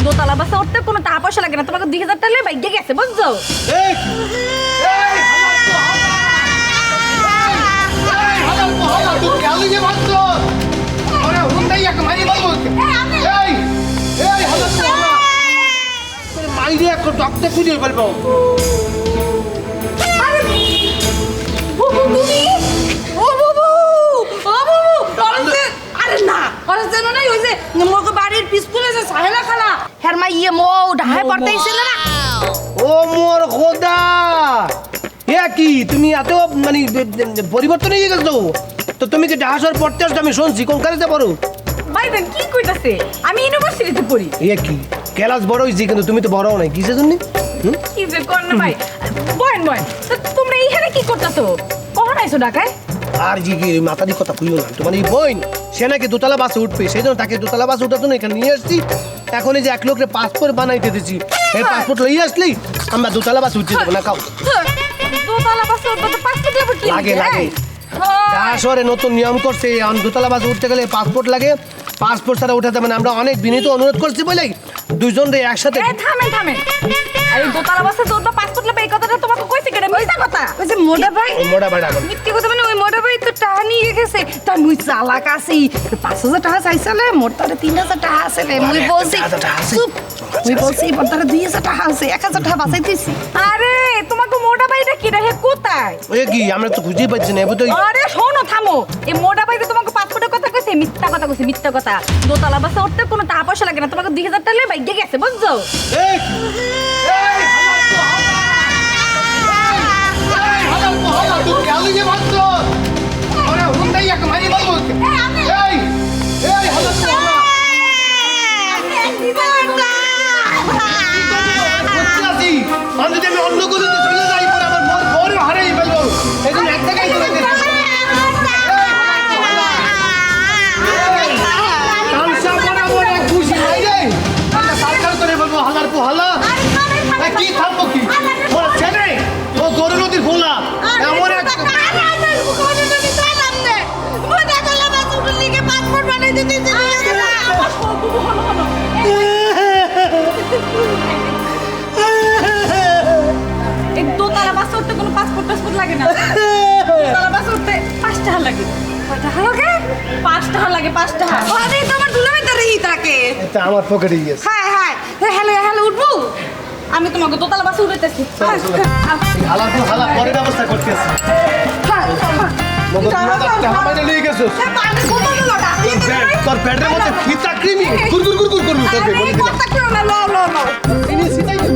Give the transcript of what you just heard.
দোতলা বাসে উঠতে কোনো টাকা পয়সা লাগে না, তোমাকে 2000 টাকা বাইকে গেছে বুঝছো? বাড়ির পিছনে যে সাহেলা খালা হেরমা ইয়ে মো ঢাহে পড়তেইছিল না। ও মোর খোদা, এ কি তুমি এত মানে পরিবর্তন হয়ে গেছো? তো তুমি কি ঢাহাসর পড়তে আসছো? আমি শুনছি কোন কালেজে পড়ো? ভাইজান কি কইতাছে? আমি ইউনিভার্সিটিতে পড়ি। এ কি ক্লাস বড় হইছি কিন্তু তুমি তো বড়ও নাই, কিসের জন্য? কি যে কর না ভাই, বয়েন বয়েন। তো তোমরা এইখানে কি করতেছো? কখন আইছো ঢাকায়? আর জি কি মাথা দিয়ে কথা কইও না, তোমার এই বোন সে নাকি দোতলা বাসে উঠবে, সেই জন্য তাকে দোতলা বাসে উঠার জন্য এখানে নিয়ে আসছি। এখন এই যে এক লোকের পাসপোর্ট বানাইতে দিচ্ছি, এই পাসপোর্ট লইয়ে আসলেই আমরা দোতলা বাসে উঠতে দেবো না। খাও দোতলা বাসে উঠতে তো পাসপোর্ট লাগে লাগে। শহরে নতুন নিয়ম করছে, দোতলা বাসে উঠতে গেলে পাসপোর্ট লাগে, পাসপোর্ট ছাড়া উঠাতে মানে আমরা অনেক বিনীত অনুরোধ করছি বলে দুইজন রে একসাথে। থামেন থামেন, আরে দোতলা বাসে তোরটা পাসপোর্ট লাগবে এই কথাটা তোমাকে কইছে কেন? মিথ্যা কথা। ওই যে মোটা ভাই, মোটা ভাই রাখো মিথ্যা কথা মানে ওই মোটা ভাই তো টাকা নিয়ে গেছে, তার মুই চালাক আছি। 5000 টাকা চাইছালে, মোর তারে 3000 টাকা আছেলে। মুই বলছি চুপ, মুই বলছি মোর তারে 2000 টাকা আছে, 1000 টাকা বাঁচাইতেছি। আরে তোমাকে মোটা ভাইটা কি রে? কোথায়? ওই কি আমরা তো খুঁজেই পাচ্ছি না। তো আরে শোনো থামো, এই মোটা ভাই তোমাকে পাসপোর্টের কথা কইছে, মিথ্যা কথা কইছে, মিথ্যা কথা। দোতলা বাসে উঠতে কোনো টাকা পয়সা লাগে না, তোমাকে 2000 টাকা বাইকে গেছে বুঝছো? আমি অন্য করে চলে যাই পরে আমার মন বড় হারাই ফেলবো, এই জন্য এক জায়গায় চলে যেতে। কি থামবো কি ওর ছেলে, ও গরু নদীর ভোলা এমন এক দোতলা বাসে উঠতে কোনো পাসপোর্ট টাসপোর্ট লাগে না। দোতলা বাসে উঠতে 5 টাকা লাগে। কয় টাকা লাগে? 5 টাকা লাগে, 5 টাকা। আরে তোমার দুলাভাই তো রেই থাকে। এটা আমার পকেটে গেছে। হ্যাঁ হ্যাঁ, হ্যালো হ্যালো উঠবো। আমি তোমাকে দোতলা বাসে উঠাইতেছি। হালা পরে ব্যবস্থা করতেছি। তোর পেটের মধ্যে ফিতা কৃমি গুড় গুড় গুড় গুড় করবি, তোকে বলি দিলাম।